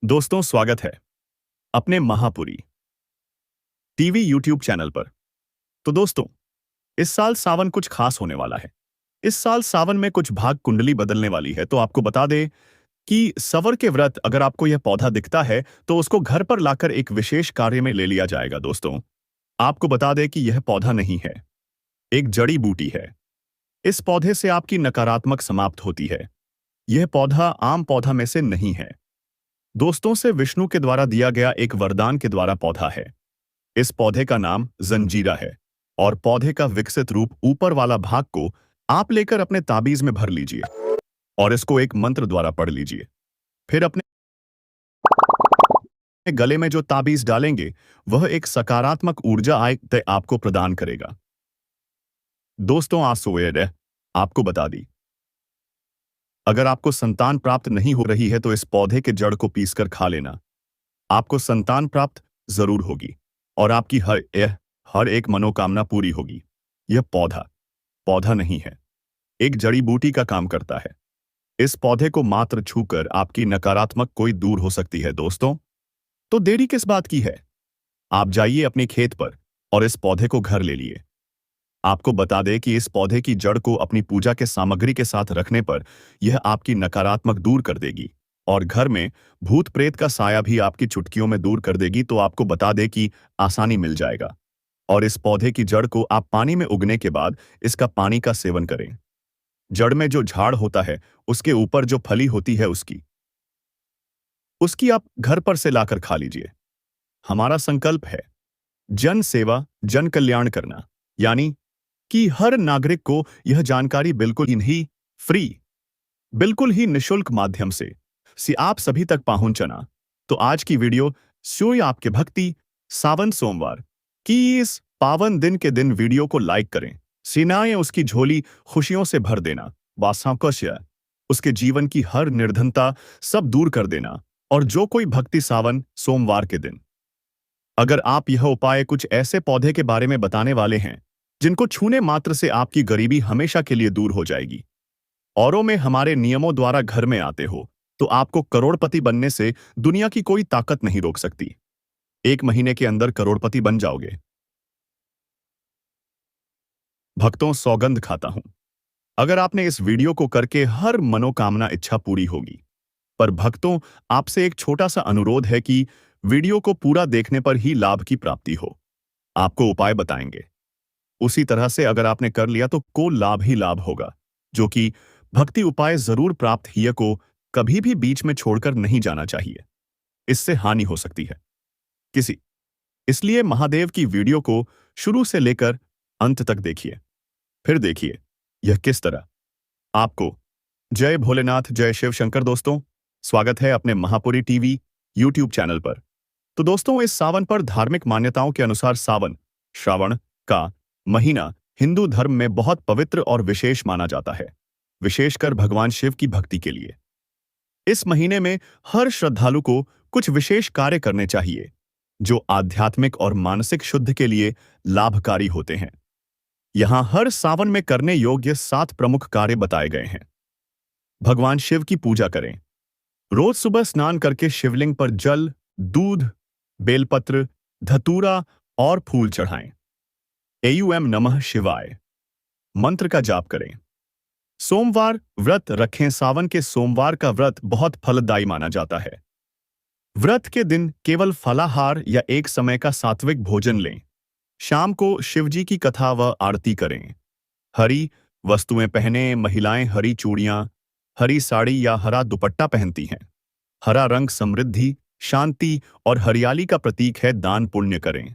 दोस्तों, स्वागत है अपने महापुरी टीवी यूट्यूब चैनल पर। तो दोस्तों, इस साल सावन कुछ खास होने वाला है। इस साल सावन में कुछ भाग कुंडली बदलने वाली है। तो आपको बता दें कि सवर के व्रत अगर आपको यह पौधा दिखता है तो उसको घर पर लाकर एक विशेष कार्य में ले लिया जाएगा। दोस्तों, आपको बता दें कि यह पौधा नहीं है, एक जड़ी बूटी है। इस पौधे से आपकी नकारात्मक समाप्त होती है। यह पौधा आम पौधा में से नहीं है। दोस्तों से विष्णु के द्वारा दिया गया एक वरदान के द्वारा पौधा है। इस पौधे का नाम जंजीरा है और पौधे का विकसित रूप ऊपर वाला भाग को आप लेकर अपने ताबीज में भर लीजिए और इसको एक मंत्र द्वारा पढ़ लीजिए। फिर अपने गले में जो ताबीज डालेंगे वह एक सकारात्मक ऊर्जा आय आपको प्रदान करेगा। दोस्तों, आज सोए आपको बता दी, अगर आपको संतान प्राप्त नहीं हो रही है तो इस पौधे के जड़ को पीसकर खा लेना। आपको संतान प्राप्त जरूर होगी और आपकी हर एक मनोकामना पूरी होगी। यह पौधा पौधा नहीं है, एक जड़ी बूटी का काम करता है। इस पौधे को मात्र छूकर आपकी नकारात्मक कोई दूर हो सकती है। दोस्तों, तो देरी किस बात की है? आप जाइए अपने खेत पर और इस पौधे को घर ले लिए। आपको बता दें कि इस पौधे की जड़ को अपनी पूजा के सामग्री के साथ रखने पर यह आपकी नकारात्मक दूर कर देगी और घर में भूत प्रेत का साया भी आपकी चुटकियों में दूर कर देगी। तो आपको बता दें कि आसानी मिल जाएगा। और इस पौधे की जड़ को आप पानी में उगने के बाद इसका पानी का सेवन करें। जड़ में जो झाड़ होता है उसके ऊपर जो फली होती है उसकी उसकी आप घर पर से लाकर खा लीजिए। हमारा संकल्प है जन सेवा, जन कल्याण करना, यानी कि हर नागरिक को यह जानकारी बिल्कुल ही फ्री, बिल्कुल ही निशुल्क माध्यम से आप सभी तक पहुंचना। तो आज की वीडियो शो आपके भक्ति सावन सोमवार की इस पावन दिन के दिन वीडियो को लाइक करें। सेनाएं उसकी झोली खुशियों से भर देना, वासांकस्य उसके जीवन की हर निर्धनता सब दूर कर देना। और जो कोई भक्ति सावन सोमवार के दिन अगर आप यह उपाय कुछ ऐसे पौधे के बारे में बताने वाले हैं जिनको छूने मात्र से आपकी गरीबी हमेशा के लिए दूर हो जाएगी, औरों में हमारे नियमों द्वारा घर में आते हो, तो आपको करोड़पति बनने से दुनिया की कोई ताकत नहीं रोक सकती। 1 महीने के अंदर करोड़पति बन जाओगे। भक्तों, सौगंध खाता हूं, अगर आपने इस वीडियो को करके हर मनोकामना इच्छा पूरी होगी। पर भक्तों, आपसे एक छोटा सा अनुरोध है कि वीडियो को पूरा देखने पर ही लाभ की प्राप्ति हो। आपको उपाय बताएंगे, उसी तरह से अगर आपने कर लिया तो को लाभ ही लाभ होगा, जो कि भक्ति उपाय जरूर प्राप्त हिय को कभी भी बीच में छोड़कर नहीं जाना चाहिए। इससे हानि हो सकती है किसी, इसलिए महादेव की वीडियो को शुरू से लेकर अंत तक देखिए, फिर देखिए यह किस तरह आपको। जय भोलेनाथ, जय शिव शंकर। दोस्तों, स्वागत है अपने महापुरी टीवी यूट्यूब चैनल पर। तो दोस्तों, इस सावन पर धार्मिक मान्यताओं के अनुसार सावन श्रावण का महीना हिंदू धर्म में बहुत पवित्र और विशेष माना जाता है, विशेषकर भगवान शिव की भक्ति के लिए। इस महीने में हर श्रद्धालु को कुछ विशेष कार्य करने चाहिए जो आध्यात्मिक और मानसिक शुद्ध के लिए लाभकारी होते हैं। यहाँ हर सावन में करने योग्य 7 प्रमुख कार्य बताए गए हैं। भगवान शिव की पूजा करें। रोज सुबह स्नान करके शिवलिंग पर जल, दूध, बेलपत्र, धतूरा और फूल चढ़ाएं। एयूएम नमः शिवाय मंत्र का जाप करें। सोमवार व्रत रखें। सावन के सोमवार का व्रत बहुत फलदायी माना जाता है। व्रत के दिन केवल फलाहार या एक समय का सात्विक भोजन लें। शाम को शिवजी की कथा व आरती करें। हरी वस्तुएं पहने। महिलाएं हरी चूड़ियां, हरी साड़ी या हरा दुपट्टा पहनती हैं। हरा रंग समृद्धि, शांति और हरियाली का प्रतीक है। दान पुण्य करें।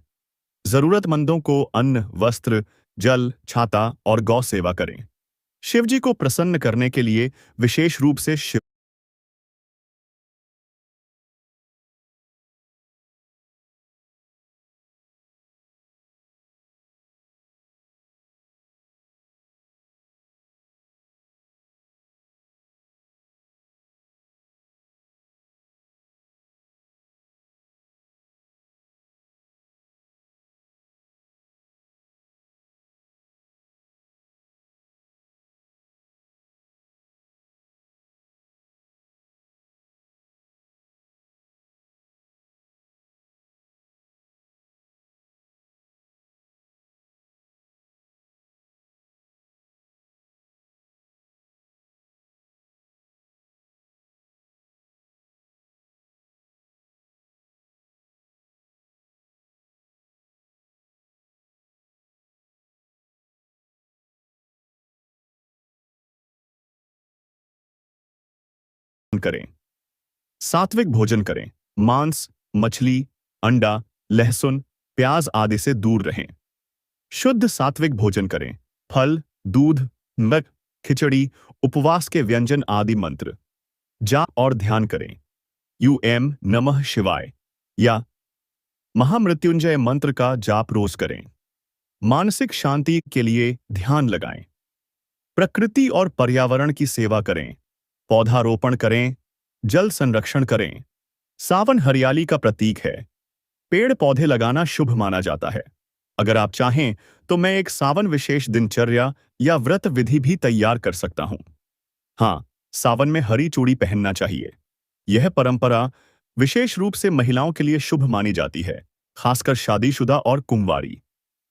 जरूरतमंदों को अन्न, वस्त्र, जल, छाता और गौ सेवा करें। शिवजी को प्रसन्न करने के लिए विशेष रूप से शिव करें। सात्विक भोजन करें। मांस, मछली, अंडा, लहसुन, प्याज आदि से दूर रहें। शुद्ध सात्विक भोजन करें। फल, दूध, नमक, खिचड़ी, उपवास के व्यंजन आदि मंत्र, जाप और ध्यान करें। नमः शिवाय या महामृत्युंजय मंत्र का जाप रोज करें। मानसिक शांति के लिए ध्यान लगाएं। प्रकृति और पर्यावरण की सेवा करें। पौधारोपण करें। जल संरक्षण करें। सावन हरियाली का प्रतीक है। पेड़ पौधे लगाना शुभ माना जाता है। अगर आप चाहें तो मैं एक सावन विशेष दिनचर्या या व्रत विधि भी तैयार कर सकता हूं। हाँ, सावन में हरी चूड़ी पहनना चाहिए। यह परंपरा विशेष रूप से महिलाओं के लिए शुभ मानी जाती है, खासकर शादीशुदा और कुंवारी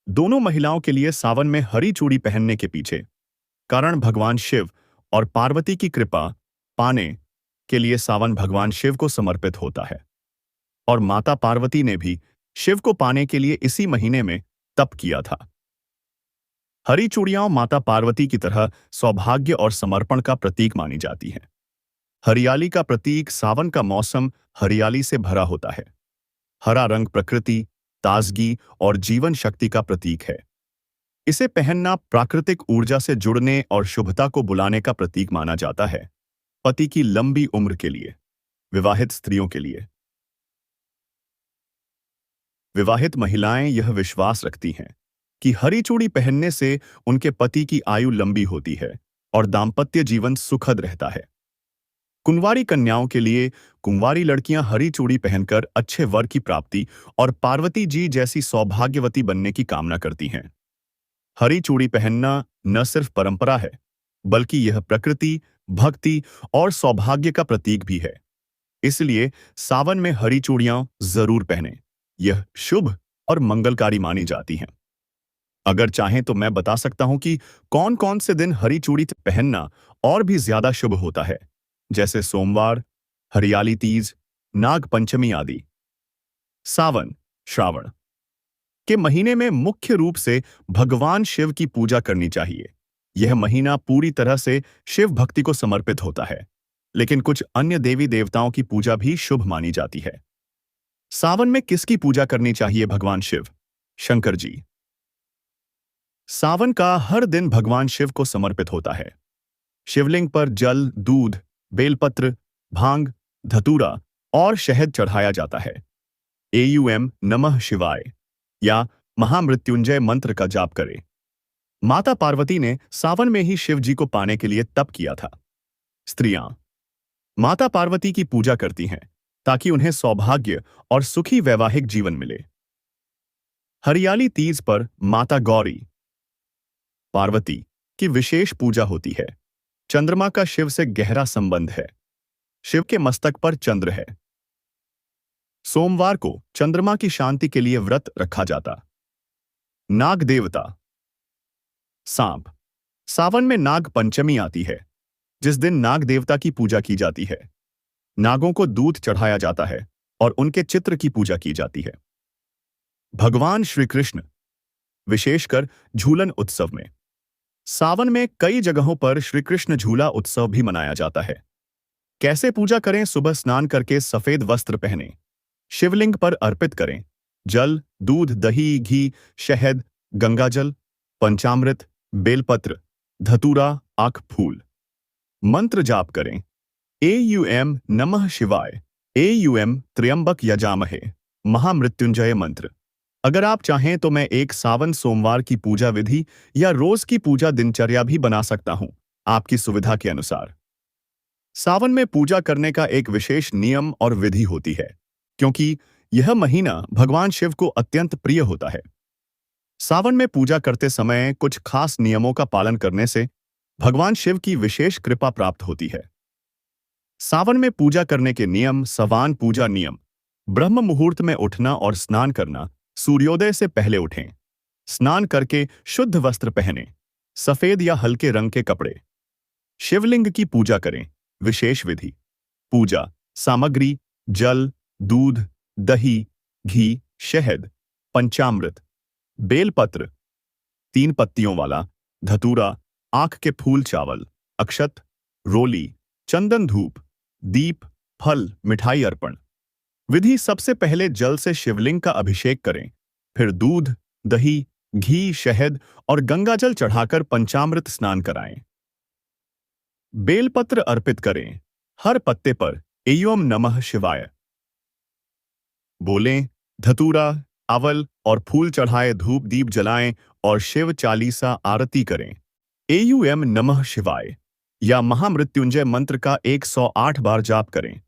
दोनों महिलाओं के लिए। सावन में हरी चूड़ी पहनने के पीछे कारण भगवान शिव और पार्वती की कृपा पाने के लिए सावन भगवान शिव को समर्पित होता है और माता पार्वती ने भी शिव को पाने के लिए इसी महीने में तप किया था। हरी चूड़ियां माता पार्वती की तरह सौभाग्य और समर्पण का प्रतीक मानी जाती हैं। हरियाली का प्रतीक सावन का मौसम हरियाली से भरा होता है। हरा रंग प्रकृति, ताजगी और जीवन शक्ति का प्रतीक है। इसे पहनना प्राकृतिक ऊर्जा से जुड़ने और शुभता को बुलाने का प्रतीक माना जाता है। पति की लंबी उम्र के लिए। विवाहित स्त्रियों के लिए। विवाहित महिलाएं यह विश्वास रखती हैं कि हरी चूड़ी पहनने से उनके पति की आयु लंबी होती है और दाम्पत्य जीवन सुखद रहता है। कुंवारी कन्याओं के लिए कुंवारी लड़कियां हरी चूड़ी पहनकर अच्छे वर की प्राप्ति और पार्वती जी जैसी सौभाग्यवती बनने की कामना करती हैं। हरी चूड़ी पहनना न सिर्फ परंपरा है, बल्कि यह प्रकृति, भक्ति और सौभाग्य का प्रतीक भी है। इसलिए सावन में हरी चूड़ियां जरूर पहनें। यह शुभ और मंगलकारी मानी जाती हैं। अगर चाहें तो मैं बता सकता हूं कि कौन कौन से दिन हरी चूड़ी पहनना और भी ज्यादा शुभ होता है, जैसे सोमवार, हरियाली तीज, नाग पंचमी आदि। सावन, श्रावण के महीने में मुख्य रूप से भगवान शिव की पूजा करनी चाहिए। यह महीना पूरी तरह से शिव भक्ति को समर्पित होता है, लेकिन कुछ अन्य देवी देवताओं की पूजा भी शुभ मानी जाती है। सावन में किसकी पूजा करनी चाहिए? भगवान शिव, शंकर जी। सावन का हर दिन भगवान शिव को समर्पित होता है। शिवलिंग पर जल, दूध, बेलपत्र, भांग, धतूरा और शहद चढ़ाया जाता है। नमः शिवाय या महामृत्युंजय मंत्र का जाप करें। माता पार्वती ने सावन में ही शिव जी को पाने के लिए तप किया था। स्त्रियां माता पार्वती की पूजा करती हैं ताकि उन्हें सौभाग्य और सुखी वैवाहिक जीवन मिले। हरियाली तीज पर माता गौरी, पार्वती की विशेष पूजा होती है। चंद्रमा का शिव से गहरा संबंध है। शिव के मस्तक पर चंद्र है। सोमवार को चंद्रमा की शांति के लिए व्रत रखा जाता। नाग देवता, सांप। सावन में नाग पंचमी आती है, जिस दिन नाग देवता की पूजा की जाती है। नागों को दूध चढ़ाया जाता है और उनके चित्र की पूजा की जाती है। भगवान श्री कृष्ण, विशेषकर झूलन उत्सव में। सावन में कई जगहों पर श्री कृष्ण झूला उत्सव भी मनाया जाता है। कैसे पूजा करें? सुबह स्नान करके सफेद वस्त्र पहनें। शिवलिंग पर अर्पित करें। जल, दूध, दही, घी, शहद, गंगाजल, पंचामृत, बेलपत्र, धतूरा, आख फूल। मंत्र जाप करें। नमः शिवाय, त्र्यंबक यजामहे, महामृत्युंजय मंत्र। अगर आप चाहें तो मैं एक सावन सोमवार की पूजा विधि या रोज की पूजा दिनचर्या भी बना सकता हूं, आपकी सुविधा के अनुसार। सावन में पूजा करने का एक विशेष नियम और विधि होती है, क्योंकि यह महीना भगवान शिव को अत्यंत प्रिय होता है। सावन में पूजा करते समय कुछ खास नियमों का पालन करने से भगवान शिव की विशेष कृपा प्राप्त होती है। सावन में पूजा करने के नियम। सवान पूजा नियम: ब्रह्म मुहूर्त में उठना और स्नान करना। सूर्योदय से पहले उठें। स्नान करके शुद्ध वस्त्र पहनें, सफेद या हल्के रंग के कपड़े। शिवलिंग की पूजा करें। विशेष विधि: पूजा सामग्री: जल, दूध, दही, घी, शहद, पंचामृत, बेलपत्र 3 पत्तियों वाला, धतूरा, आंख के फूल, चावल, अक्षत, रोली, चंदन, धूप, दीप, फल, मिठाई अर्पण। विधि: सबसे पहले जल से शिवलिंग का अभिषेक करें, फिर दूध, दही, घी, शहद और गंगाजल चढ़ाकर पंचामृत स्नान कराएं। बेलपत्र अर्पित करें, हर पत्ते पर एयम नमः शिवाय बोलें। धतूरा, अवल और फूल चढ़ाए, धूप दीप जलाएं और शिव चालीसा आरती करें। एयम नमः शिवाय या महामृत्युंजय मंत्र का 108 बार जाप करें।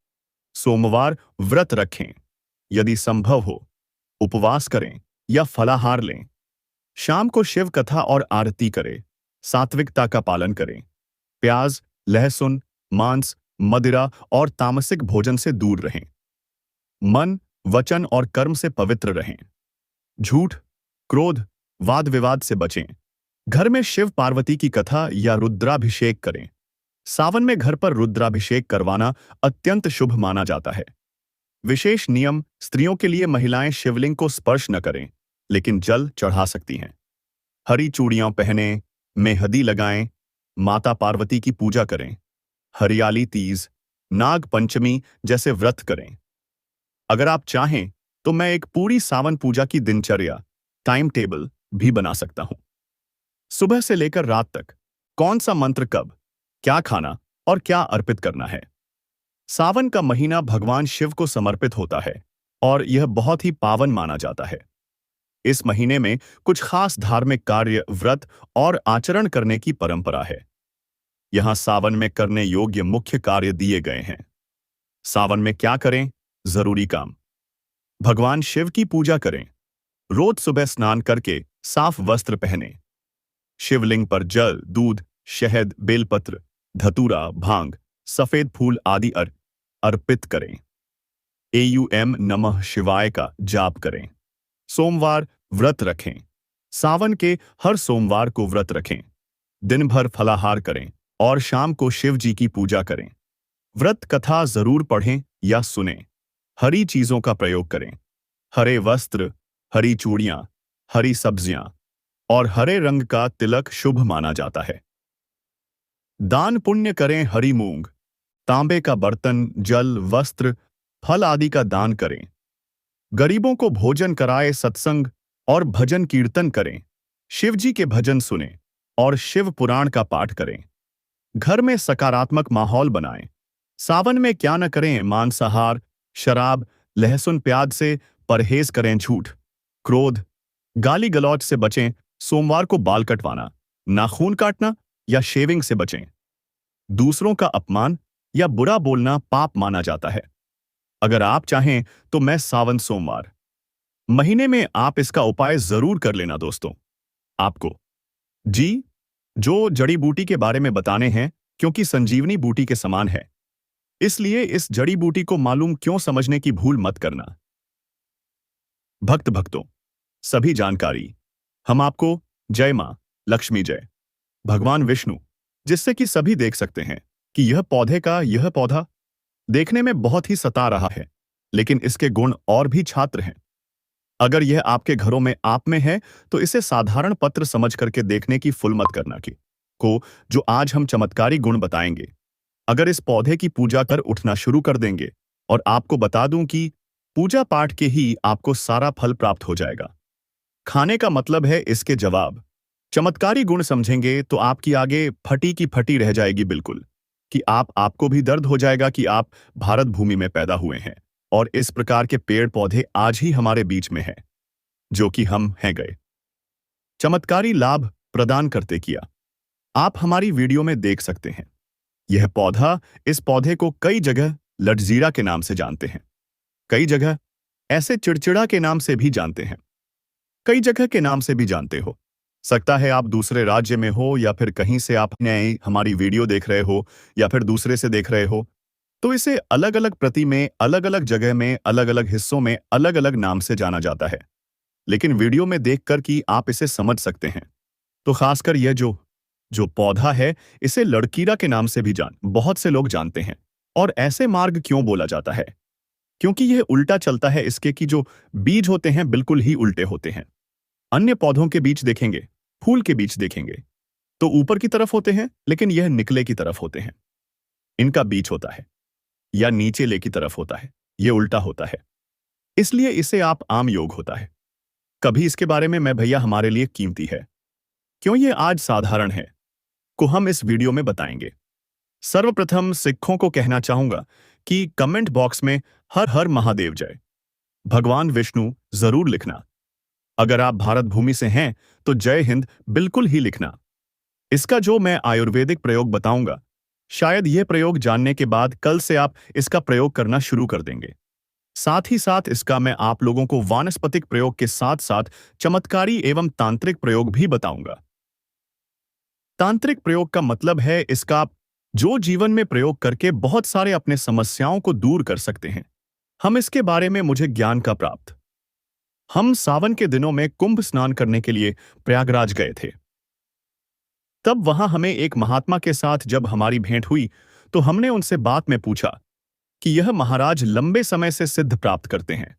सोमवार व्रत रखें, यदि संभव हो उपवास करें या फलाहार लें। शाम को शिव कथा और आरती करें। सात्विकता का पालन करें। प्याज, लहसुन, मांस, मदिरा और तामसिक भोजन से दूर रहें। मन, वचन और कर्म से पवित्र रहें। झूठ, क्रोध, वाद विवाद से बचें। घर में शिव पार्वती की कथा या रुद्राभिषेक करें। सावन में घर पर रुद्राभिषेक करवाना अत्यंत शुभ माना जाता है। विशेष नियम: स्त्रियों के लिए महिलाएं शिवलिंग को स्पर्श न करें, लेकिन जल चढ़ा सकती हैं। हरी चूड़ियां पहनें, मेहंदी लगाएं, माता पार्वती की पूजा करें। हरियाली तीज, नाग पंचमी जैसे व्रत करें। अगर आप चाहें तो मैं एक पूरी सावन पूजा की दिनचर्या टाइम टेबल भी बना सकता हूं। सुबह से लेकर रात तक कौन सा मंत्र कब, क्या खाना और क्या अर्पित करना है। सावन का महीना भगवान शिव को समर्पित होता है और यह बहुत ही पावन माना जाता है। इस महीने में कुछ खास धार्मिक कार्य, व्रत और आचरण करने की परंपरा है। यहां सावन में करने योग्य मुख्य कार्य दिए गए हैं। सावन में क्या करें? जरूरी काम: भगवान शिव की पूजा करें। रोज सुबह स्नान करके साफ वस्त्र पहनें। शिवलिंग पर जल, दूध, शहद, बेलपत्र, धतूरा, भांग, सफेद फूल आदि अर्पित करें। एयम नमः शिवाय का जाप करें। सोमवार व्रत रखें। सावन के हर सोमवार को व्रत रखें। दिन भर फलाहार करें और शाम को शिव जी की पूजा करें। व्रत कथा जरूर पढ़ें या सुनें। हरी चीजों का प्रयोग करें। हरे वस्त्र, हरी चूड़ियां, हरी सब्जियां और हरे रंग का तिलक शुभ माना जाता है। दान पुण्य करें। हरी मूंग, तांबे का बर्तन, जल, वस्त्र, फल आदि का दान करें। गरीबों को भोजन कराए। सत्संग और भजन कीर्तन करें। शिव जी के भजन सुनें और शिव पुराण का पाठ करें। घर में सकारात्मक माहौल बनाएं। सावन में क्या न करें? मांसाहार, शराब, लहसुन प्याज से परहेज करें। झूठ, क्रोध, गाली गलौज से बचें। सोमवार को बाल कटवाना, नाखून काटना या शेविंग से बचें। दूसरों का अपमान या बुरा बोलना पाप माना जाता है। अगर आप चाहें तो मैं सावन सोमवार महीने में आप इसका उपाय जरूर कर लेना दोस्तों। आपको जी जो जड़ी बूटी के बारे में बताने हैं, क्योंकि संजीवनी बूटी के समान है, इसलिए इस जड़ी बूटी को मालूम क्यों समझने की भूल मत करना। भक्तों, सभी जानकारी हम आपको जय मां लक्ष्मी, जय भगवान विष्णु, जिससे कि सभी देख सकते हैं कि यह पौधा देखने में बहुत ही सता रहा है, लेकिन इसके गुण और भी छात्र हैं। अगर यह आपके घरों में आप में है तो इसे साधारण पत्र समझ करके देखने की फुल मत करना कि को जो आज हम चमत्कारी गुण बताएंगे। अगर इस पौधे की पूजा कर उठना शुरू कर देंगे, और आपको बता दूं कि पूजा पाठ के ही आपको सारा फल प्राप्त हो जाएगा। खाने का मतलब है इसके जवाब। चमत्कारी गुण समझेंगे तो आपकी आगे फटी की फटी रह जाएगी बिल्कुल, कि आपको भी दर्द हो जाएगा कि आप भारत भूमि में पैदा हुए हैं और इस प्रकार के पेड़ पौधे आज ही हमारे बीच में हैं, जो कि हम हैं गए। चमत्कारी लाभ प्रदान करते किया आप हमारी वीडियो में देख सकते हैं। यह पौधा, इस पौधे को कई जगह लटजीरा के नाम से जानते हैं, कई जगह ऐसे चिड़चिड़ा के नाम से भी जानते हैं, कई जगह के नाम से भी जानते हो सकता है आप दूसरे राज्य में हो या फिर कहीं से आप नए हमारी वीडियो देख रहे हो या फिर दूसरे से देख रहे हो, तो इसे अलग अलग प्रति में, अलग अलग जगह में, अलग अलग हिस्सों में अलग अलग नाम से जाना जाता है। लेकिन वीडियो में देखकर कि आप इसे समझ सकते हैं, तो खासकर यह जो पौधा है, इसे लड़कीरा के नाम से भी बहुत से लोग जानते हैं। और ऐसे मार्ग क्यों बोला जाता है? क्योंकि यह उल्टा चलता है। इसके कि जो बीज होते हैं बिल्कुल ही उल्टे होते हैं। अन्य पौधों के बीज देखेंगे, फूल के बीज देखेंगे तो ऊपर की तरफ होते हैं, लेकिन यह निकले की तरफ होते हैं। इनका बीज होता है या नीचे ले की तरफ होता है, ये उल्टा होता है। इसलिए इसे आप आम योग होता है। कभी इसके बारे में मैं भैया हमारे लिए कीमती है। क्यों ये आज साधारण है, को हम इस वीडियो में बताएंगे। सर्वप्रथम सिखों को कहना चाहूंगा कि कमेंट बॉक्स में हर हर महादेव जय, भगवान विष्णु जरूर लिखना। अगर आप भारत भूमि से हैं तो जय हिंद बिल्कुल ही लिखना। इसका जो मैं आयुर्वेदिक प्रयोग बताऊंगा, शायद यह प्रयोग जानने के बाद कल से आप इसका प्रयोग करना शुरू कर देंगे। साथ ही साथ इसका मैं आप लोगों को वानस्पतिक प्रयोग के साथ साथ चमत्कारी एवं तांत्रिक प्रयोग भी बताऊंगा। तांत्रिक प्रयोग का मतलब है इसका आप जो जीवन में प्रयोग करके बहुत सारे अपने समस्याओं को दूर कर सकते हैं। हम इसके बारे में मुझे ज्ञान का प्राप्त। हम सावन के दिनों में कुंभ स्नान करने के लिए प्रयागराज गए थे। तब वहां हमें एक महात्मा के साथ जब हमारी भेंट हुई तो हमने उनसे बात में पूछा कि यह महाराज लंबे समय से सिद्ध प्राप्त करते हैं।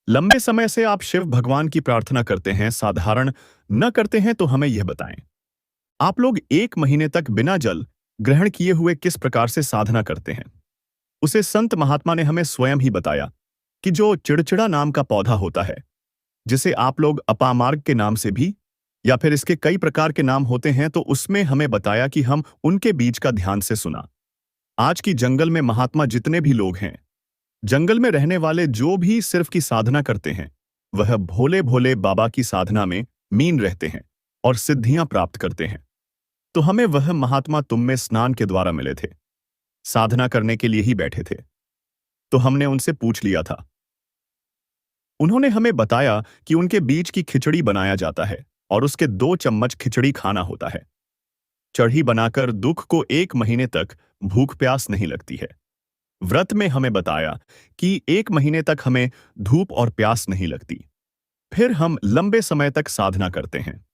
लंबे समय से आप शिव भगवान की प्रार्थना करते हैं, साधारण न करते हैं, तो हमें यह बताएं। आप लोग 1 महीने तक बिना जल ग्रहण किए हुए किस प्रकार से साधना करते हैं। उसे संत महात्मा ने हमें स्वयं ही बताया कि जो चिड़चिड़ा नाम का पौधा होता है, जिसे आप लोग अपामार्ग के नाम से भी या फिर इसके कई प्रकार के नाम होते हैं, तो उसमें हमें बताया कि हम उनके बीज का ध्यान से सुना। आज की जंगल में महात्मा जितने भी लोग हैं, जंगल में रहने वाले जो भी सिर्फ की साधना करते हैं, वह भोले भोले बाबा की साधना में मीन रहते हैं और सिद्धियां प्राप्त करते हैं। तो हमें वह महात्मा तुम में स्नान के द्वारा मिले थे, साधना करने के लिए ही बैठे थे। तो हमने उनसे पूछ लिया था। उन्होंने हमें बताया कि उनके बीज की खिचड़ी बनाया जाता है और उसके 2 चम्मच खिचड़ी खाना होता है। चढ़ी बनाकर दुख को 1 महीने तक भूख प्यास नहीं लगती है। व्रत में हमें बताया कि 1 महीने तक हमें धूप और प्यास नहीं लगती। फिर हम लंबे समय तक साधना करते हैं।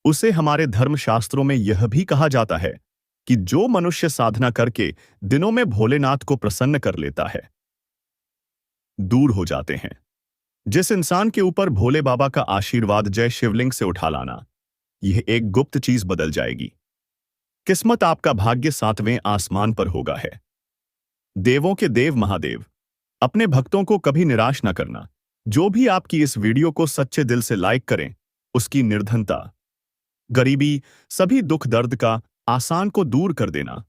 उसे हमारे धर्मशास्त्रों में यह भी कहा जाता है कि जो मनुष्य साधना करके दिनों में भोलेनाथ को प्रसन्न कर लेता है, दूर हो जाते हैं। जिस इंसान के ऊपर भोले बाबा का आशीर्वाद जय शिवलिंग से उठा लाना, यह एक गुप्त चीज बदल जाएगी। किस्मत आपका भाग्य 7वें आसमान पर होगा है। देवों के देव महादेव अपने भक्तों को कभी निराश न करना। जो भी आपकी इस वीडियो को सच्चे दिल से लाइक करें, उसकी निर्धनता, गरीबी, सभी दुख दर्द का आसान को दूर कर देना।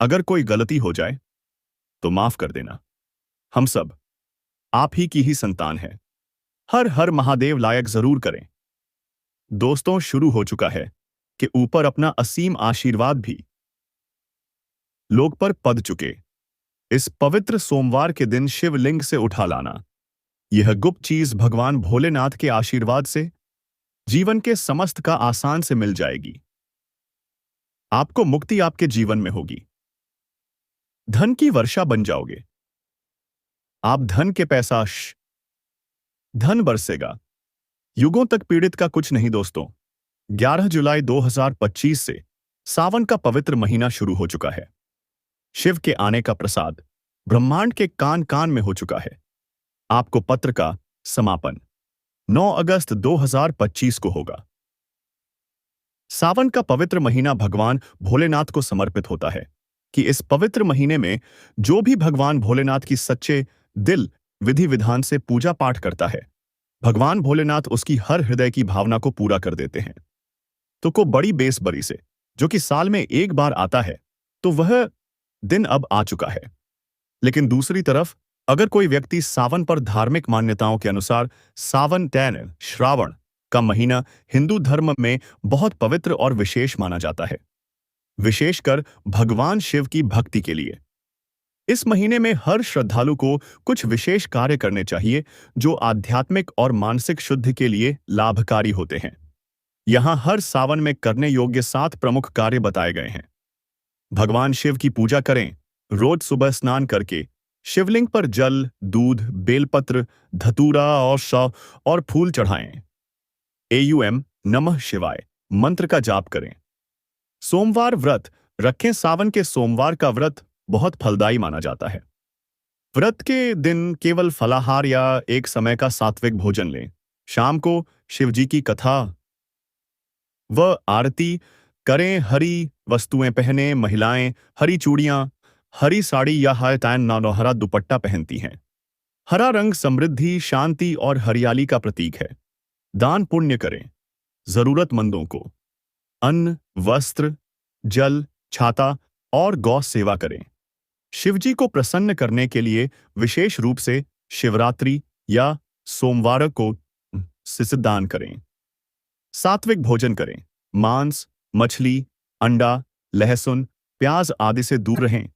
अगर कोई गलती हो जाए तो माफ कर देना। हम सब आप ही की ही संतान है। हर हर महादेव लायक जरूर करें। दोस्तों, शुरू हो चुका है कि ऊपर अपना असीम आशीर्वाद भी लोग पर पद चुके। इस पवित्र सोमवार के दिन शिवलिंग से उठा लाना, यह गुप्त चीज भगवान भोलेनाथ के आशीर्वाद से जीवन के समस्त का आसान से मिल जाएगी। आपको मुक्ति आपके जीवन में होगी। धन की वर्षा बन जाओगे। आप धन के पैसा धन बरसेगा। युगों तक पीड़ित का कुछ नहीं दोस्तों। 11 जुलाई 2025 से सावन का पवित्र महीना शुरू हो चुका है। शिव के आने का प्रसाद ब्रह्मांड के कान कान में हो चुका है। आपको पत्र का समापन 9 अगस्त 2025 को होगा। सावन का पवित्र महीना भगवान भोलेनाथ को समर्पित होता है कि इस पवित्र महीने में जो भी भगवान भोलेनाथ की सच्चे दिल विधि विधान से पूजा पाठ करता है, भगवान भोलेनाथ उसकी हर हृदय की भावना को पूरा कर देते हैं। तो को बड़ी बेसब्री से, जो कि साल में एक बार आता है, तो वह दिन अब आ चुका है। लेकिन दूसरी तरफ अगर कोई व्यक्ति सावन पर धार्मिक मान्यताओं के अनुसार सावन तैन श्रावण का महीना हिंदू धर्म में बहुत पवित्र और विशेष माना जाता है, विशेषकर भगवान शिव की भक्ति के लिए। इस महीने में हर श्रद्धालु को कुछ विशेष कार्य करने चाहिए जो आध्यात्मिक और मानसिक शुद्धि के लिए लाभकारी होते हैं। यहां हर सावन में करने योग्य 7 प्रमुख कार्य बताए गए हैं। भगवान शिव की पूजा करें। रोज सुबह स्नान करके शिवलिंग पर जल, दूध, बेलपत्र, धतूरा और शव और फूल चढ़ाएं। एयूएम नमः शिवाय मंत्र का जाप करें। सोमवार व्रत रखें। सावन के सोमवार का व्रत बहुत फलदायी माना जाता है। व्रत के दिन केवल फलाहार या एक समय का सात्विक भोजन लें। शाम को शिवजी की कथा व आरती करें। हरी वस्तुएं पहने। महिलाएं हरी चूड़ियां, हरी साड़ी या हयतैन नौनोहरा दुपट्टा पहनती हैं। हरा रंग समृद्धि, शांति और हरियाली का प्रतीक है। दान पुण्य करें। जरूरतमंदों को अन्न, वस्त्र, जल, छाता और गौ सेवा करें। शिवजी को प्रसन्न करने के लिए विशेष रूप से शिवरात्रि या सोमवार को सिसदान करें। सात्विक भोजन करें। मांस, मछली, अंडा, लहसुन, प्याज आदि से दूर रहें।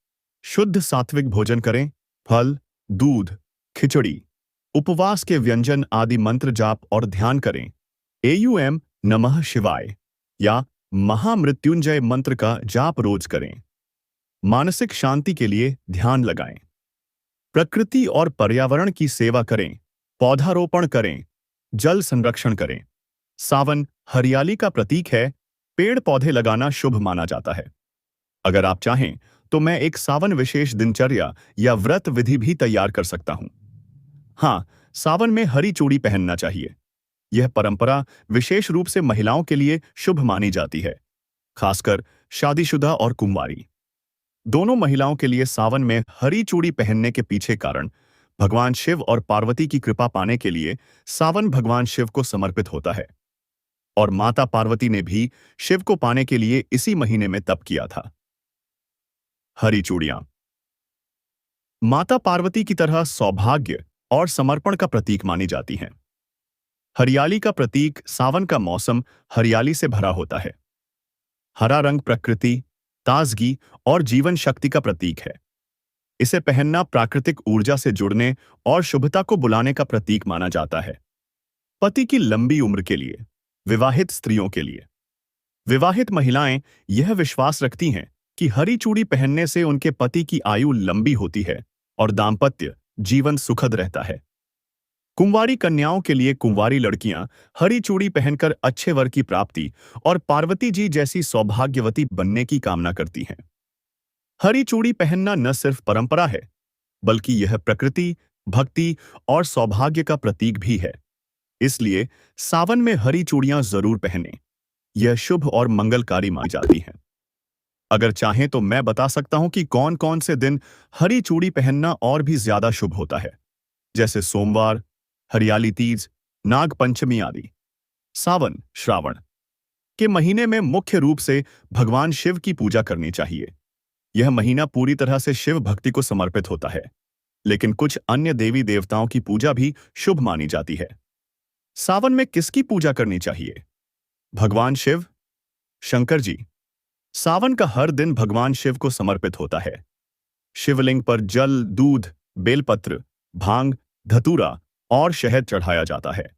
शुद्ध सात्विक भोजन करें। फल, दूध, खिचड़ी, उपवास के व्यंजन आदि मंत्र जाप और ध्यान करें। एयूएम नमः शिवाय या महामृत्युंजय मंत्र का जाप रोज करें। मानसिक शांति के लिए ध्यान लगाएं। प्रकृति और पर्यावरण की सेवा करें। पौधारोपण करें। जल संरक्षण करें। सावन हरियाली का प्रतीक है। पेड़ पौधे लगाना शुभ माना जाता है। अगर आप चाहें तो मैं एक सावन विशेष दिनचर्या या व्रत विधि भी तैयार कर सकता हूं। हाँ, सावन में हरी चूड़ी पहनना चाहिए। यह परंपरा विशेष रूप से महिलाओं के लिए शुभ मानी जाती है, खासकर शादीशुदा और कुंवारी। दोनों महिलाओं के लिए सावन में हरी चूड़ी पहनने के पीछे कारण भगवान शिव और पार्वती की कृपा पाने के लिए सावन भगवान शिव को समर्पित होता है और माता पार्वती ने भी शिव को पाने के लिए इसी महीने में तप किया था। हरी चूड़ियां माता पार्वती की तरह सौभाग्य और समर्पण का प्रतीक मानी जाती हैं। हरियाली का प्रतीक सावन का मौसम हरियाली से भरा होता है। हरा रंग प्रकृति, ताजगी और जीवन शक्ति का प्रतीक है। इसे पहनना प्राकृतिक ऊर्जा से जुड़ने और शुभता को बुलाने का प्रतीक माना जाता है। पति की लंबी उम्र के लिए, विवाहित स्त्रियों के लिए। विवाहित महिलाएं यह विश्वास रखती हैं कि हरी चूड़ी पहनने से उनके पति की आयु लंबी होती है और दाम्पत्य जीवन सुखद रहता है। कुंवारी कन्याओं के लिए कुंवारी लड़कियां हरी चूड़ी पहनकर अच्छे वर की प्राप्ति और पार्वती जी जैसी सौभाग्यवती बनने की कामना करती हैं। हरी चूड़ी पहनना न सिर्फ परंपरा है, बल्कि यह प्रकृति, भक्ति और सौभाग्य का प्रतीक भी है। इसलिए सावन में हरी चूड़ियां जरूर पहनें। यह शुभ और मंगलकारी मानी जाती हैं। अगर चाहें तो मैं बता सकता हूं कि कौन कौन से दिन हरी चूड़ी पहनना और भी ज्यादा शुभ होता है, जैसे सोमवार, हरियाली तीज, नाग पंचमी आदि। सावन, श्रावण के महीने में मुख्य रूप से भगवान शिव की पूजा करनी चाहिए। यह महीना पूरी तरह से शिव भक्ति को समर्पित होता है, लेकिन कुछ अन्य देवी देवताओं की पूजा भी शुभ मानी जाती है। सावन में किसकी पूजा करनी चाहिए? भगवान शिव, शंकर जी। सावन का हर दिन भगवान शिव को समर्पित होता है। शिवलिंग पर जल, दूध, बेलपत्र, भांग, धतूरा और शहद चढ़ाया जाता है।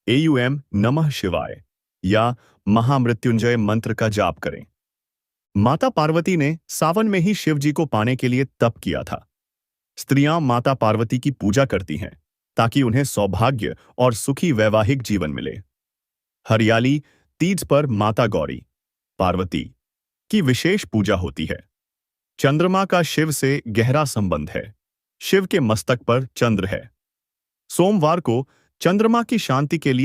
एयूएम नमः शिवाय या महामृत्युंजय मंत्र का जाप करें। माता पार्वती ने सावन में ही शिव जी को पाने के लिए तप किया था। स्त्रियां माता पार्वती की पूजा करती हैं ताकि उन्हें सौभाग्य और सुखी वैवाहिक जीवन मिले। हरियाली तीज पर माता गौरी, पार्वती की विशेष पूजा होती है। चंद्रमा का शिव से गहरा संबंध है। शिव के मस्तक पर चंद्र है। सोमवार को चंद्रमा की शांति के लिए